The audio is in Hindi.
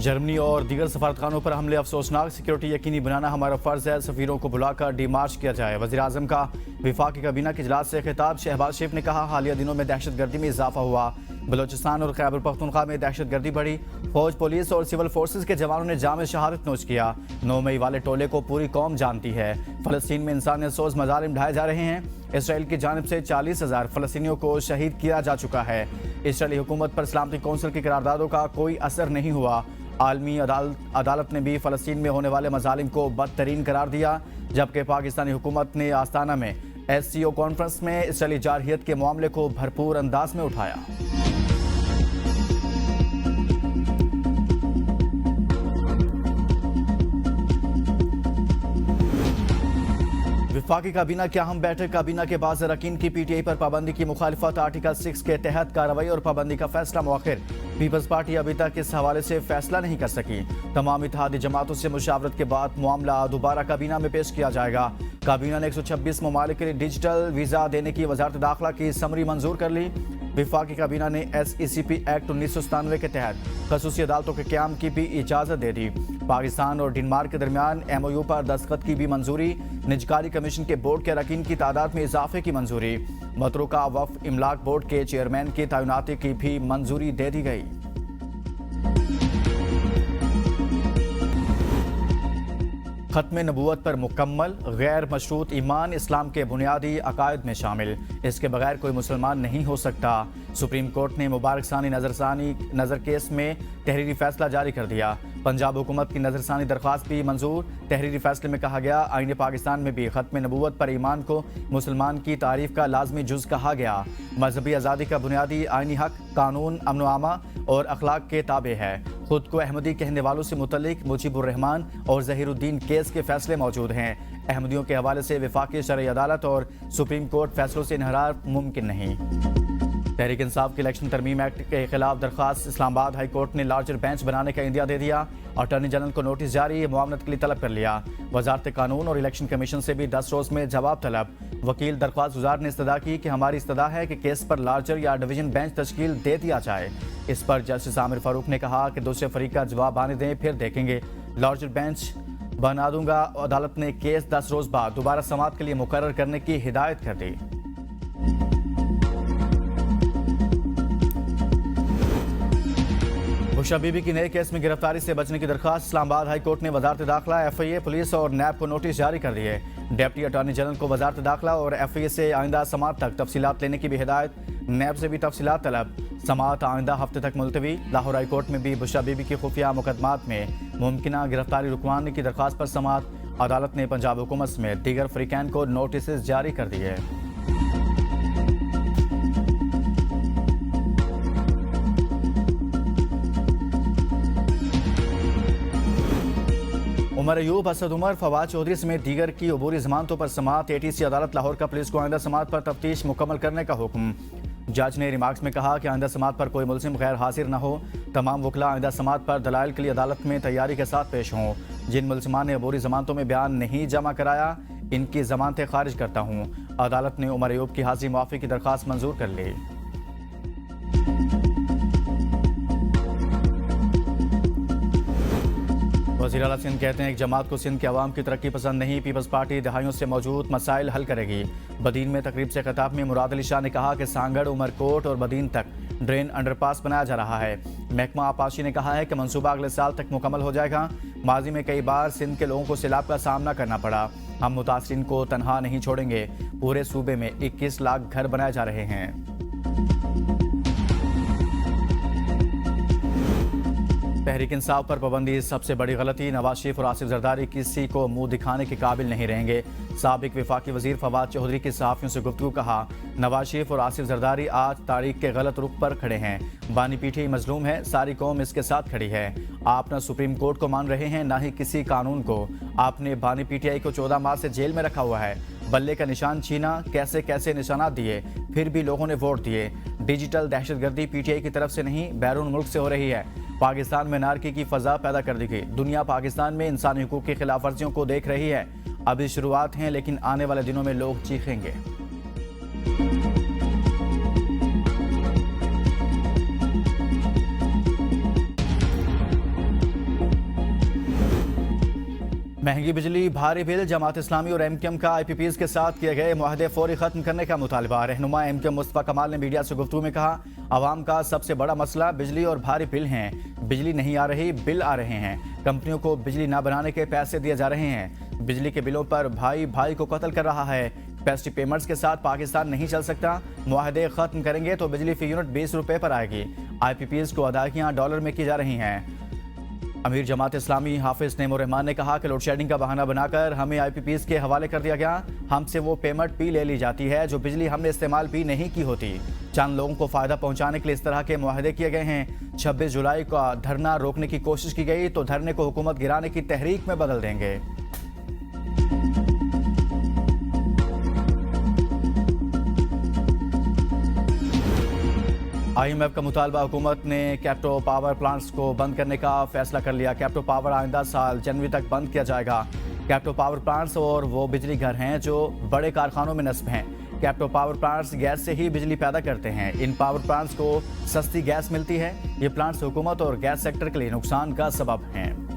जर्मनी और दीगर सफारतखानों पर हमले अफसोसनाक, सिक्योरिटी यकीनी बनाना हमारा फ़र्ज़ है। सफ़ीरों को बुलाकर डीमार्च किया जाए। वज़ीर-ए-आज़म का विफाकी काबीना के इजलास से खिताब। शहबाज शरीफ ने कहा, हालिया दिनों में दहशतगर्दी में इजाफा हुआ। बलोचिस्तान और खैबर पख्तूनख्वा में दहशतगर्दी बढ़ी। फौज, पुलिस और सिविल फोर्सेज के जवानों ने जाम शहादत नोश किया। 9 मई वाले टोले को पूरी कौम जानती है। फ़लस्तीन में इंसानियत सोज मज़ालिम ढाए जा रहे हैं। इसराइल की जानिब से 40,000 फ़लस्तीनियों को शहीद किया जा चुका है। इसराइली हुकूमत पर सलामती कौंसिल की करारदादों का कोई असर नहीं हुआ। आलमी अदालत ने भी फ़लस्तीन में होने वाले मज़ालिम को बदतरीन करार दिया, जबकि पाकिस्तानी हुकूमत ने आस्ताना में SCO कॉन्फ्रेंस में इसराइली जारहियत के मामले को भरपूर अंदाज में उठाया। विफाकी काबीना की अहम बैठक। काबीना के बाद अरकान की PTI पर पाबंदी की मुखालिफत। आर्टिकल 6 के तहत कार्रवाई और पाबंदी का फैसला मौखिर। पीपल्स पार्टी अभी तक इस हवाले से फैसला नहीं कर सकी। तमाम इत्तेहादी जमातों से मुशावरत के बाद मामला दोबारा काबीना में पेश किया जाएगा। काबीना ने 126 ममालिक के लिए डिजिटल वीज़ा देने की वजारत दाखिला की समरी मंजूर कर ली। विफाकी काबीना ने SECP एक्ट 1997 के तहत खसूसी अदालतों के क़याम की भी इजाज़त दे दी। पाकिस्तान और डेनमार्क के दरमियान MOU पर दस्तखत की भी मंजूरी। निजकारी कमीशन के बोर्ड के अरकान की तादाद में इजाफे की मंजूरी। मतरूका वफ़ इमलाक बोर्ड के चेयरमैन की तैनाती की भी मंजूरी दे दी गई। खत्म नबूवत पर मुकम्मल। गैर मशरूत ईमान इस्लाम के बुनियादी अकायद में शामिल। इसके बगैर कोई मुसलमान नहीं हो सकता। सुप्रीम कोर्ट ने मुबारकसानी नज़र केस में तहरीरी फैसला जारी कर दिया। पंजाब हुकूमत की नज़रसानी दरख्वास्त भी मंजूर। तहरीरी फैसले में कहा गया, आईन पाकिस्तान में भी खत्म नबूवत पर ईमान को मुसलमान की तारीफ का लाजमी जुज़ कहा गया। मजहबी आज़ादी का बुनियादी आईनी हक कानून, अमन आमा और अखलाक के ताबे है। खुद को अहमदी कहने वालों से मुतल्लिक मुजीबुर रहमान और ज़हीरुद्दीन केस के फैसले मौजूद हैं। अहमदियों के हवाले से वफाकी शरई अदालत और सुप्रीम कोर्ट फैसलों से इन्हरार मुमकिन नहीं। तहरीक इंसाफ के इलेक्शन तरमीम एक्ट के खिलाफ दरख्वास्त। इस्लामाबाद हाई कोर्ट ने लार्जर बेंच बनाने का इंदिया दे दिया। अटॉर्नी जनरल को नोटिस जारी, मुआवनत के लिए तलब कर लिया। वजारत कानून और इलेक्शन कमीशन से भी 10 रोज में जवाब तलब। वकील दरख्वास्त गुजार ने इस्तदा की कि हमारी इस्तदा है कि केस पर लार्जर या डिवीजन बेंच तश्कील दे दिया जाए। इस पर जस्टिस आमिर फारूक ने कहा कि दूसरे फरीक का जवाब आने दें, फिर देखेंगे। लार्जर बेंच बना दूंगा। अदालत ने केस 10 रोज बाद दोबारा समाअत के लिए मुकर्रर करने की हिदायत कर दी। बुशरा बीबी की नए केस में गिरफ्तारी से बचने की दरख्वास्त। इस्लामाबाद हाई कोर्ट ने वजारत दाखिला, FIA, पुलिस और NAB को नोटिस जारी कर दिए। डिप्टी अटॉर्नी जनरल को वजारत दाखिला और FIA से आइंदा समाअत तक तफसीलात लेने की भी हिदायत। NAB से भी तफसीलात तलब। समाअत आइंदा हफ्ते तक मुलतवी। लाहौर हाई कोर्ट में भी बुशरा बीबी की खुफिया मुकदमात में मुमकिना गिरफ्तारी रुकवाने की दरख्वास्त पर समाअत। अदालत ने पंजाब हुकूमत समेत दीगर फरीकैन को नोटिस जारी कर दिए। उमर अयूब, असद उमर, फवाद चौधरी समेत दीगर की अबूरी जमानतों पर समाअत। ATC अदालत लाहौर का पुलिस को आइंदा समाअत पर तफ्तीश मुकम्मल करने का हुक्म। जज ने रिमार्क्स में कहा कि आइंदा समाअत पर कोई मुलजिम गैर हाजिर न हो। तमाम वकला आइंदा समाअत पर दलाइल के लिए अदालत में तैयारी के साथ पेश हों। जिन मुलजिमान ने अबूरी जमानतों में बयान नहीं जमा कराया, इनकी जमानतें खारिज करता हूँ। अदालत ने उमर अयूब की हाजिर मुआफ़ी की दरख्वास्त मंजूर कर ली। वज़ीर आला सिंध कहते हैं एक जमात को सिंध के अवाम की तरक्की पसंद नहीं। पीपल्स पार्टी दहाइयों से मौजूद मसाइल हल करेगी। बदीन में तकरीब से खिताब में मुराद अली शाह ने कहा कि सांगड़, उमरकोट और बदीन तक ड्रेन अंडरपास बनाया जा रहा है। महकमा आपाशी ने कहा है कि मंसूबा अगले साल तक मुकम्मल हो जाएगा। माजी में कई बार सिंध के लोगों को सैलाब का सामना करना पड़ा। हम मुतासरीन को तनहा नहीं छोड़ेंगे। पूरे सूबे में 21 लाख घर बनाए जा रहे हैं। तहरीक इंसाफ पर पाबंदी सबसे बड़ी गलती। नवाज शरीफ और आसिफ जरदारी किसी को मुंह दिखाने के काबिल नहीं रहेंगे। साबिक वफाकी वजीर फवाद चौधरी की सहाफ़ियों से गुफ्तगू। कहा, नवाज शरीफ और आसिफ जरदारी आज तारीख के गलत रुख पर खड़े हैं। बानी पीठी मजलूम है, सारी कौम इसके साथ खड़ी है। आप न सुप्रीम कोर्ट को मान रहे हैं, ना ही किसी कानून को। आपने बानी PTI को 14 माह से जेल में रखा हुआ है। बल्ले का निशान छीना, कैसे कैसे निशानात दिए, फिर भी लोगों ने वोट दिए। डिजिटल दहशतगर्दी PTI की तरफ से नहीं, बैरून मुल्क से हो रही है। पाकिस्तान में नारकी की फजा पैदा कर दी गई। दुनिया पाकिस्तान में इंसानी हुकूक की खिलाफ वर्जियों को देख रही है। अभी शुरुआत है, लेकिन आने वाले दिनों में लोग चीखेंगे। महंगी बिजली, भारी बिल, जमात इस्लामी और एमकेएम का आईपीपीज के साथ किए गए मुआहदे फौरी खत्म करने का मुतालबा। रहनुमा एमकेएम मुस्तफा कमाल ने मीडिया से गुफ्तगू में कहा, आवाम का सबसे बड़ा मसला बिजली और भारी बिल हैं। बिजली नहीं आ रही, बिल आ रहे हैं। कंपनियों को बिजली न बनाने के पैसे दिए जा रहे हैं। बिजली के बिलों पर भाई भाई को कत्ल कर रहा है। कैपेसिटी पेमेंट्स के साथ पाकिस्तान नहीं चल सकता। मुआहदे खत्म करेंगे तो बिजली फी यूनिट 20 रुपए पर आएगी। आईपीपीज को अदायगियां डॉलर में की जा रही हैं। अमीर जमात इस्लामी हाफिज नेमो रहमान ने कहा कि लोड शेडिंग का बहाना बनाकर हमें आईपीपीज के हवाले कर दिया गया। हमसे वो पेमेंट भी ले ली जाती है जो बिजली हमने इस्तेमाल भी नहीं की होती। चंद लोगों को फायदा पहुंचाने के लिए इस तरह के मुआहदे किए गए हैं। 26 जुलाई का धरना रोकने की कोशिश की गई तो धरने को हुकूमत गिराने की तहरीक में बदल देंगे। आईएमएफ का मुतालबा, हुकूमत ने कैप्टो पावर प्लांट्स को बंद करने का फैसला कर लिया। कैप्टो पावर आइंदा साल जनवरी तक बंद किया जाएगा। कैप्टो पावर प्लांट्स और वो बिजली घर हैं जो बड़े कारखानों में नस्ब हैं। कैप्टो पावर प्लांट्स गैस से ही बिजली पैदा करते हैं। इन पावर प्लांट्स को सस्ती गैस मिलती है। ये प्लांट्स हुकूमत और गैस सेक्टर के लिए नुकसान का सबब हैं।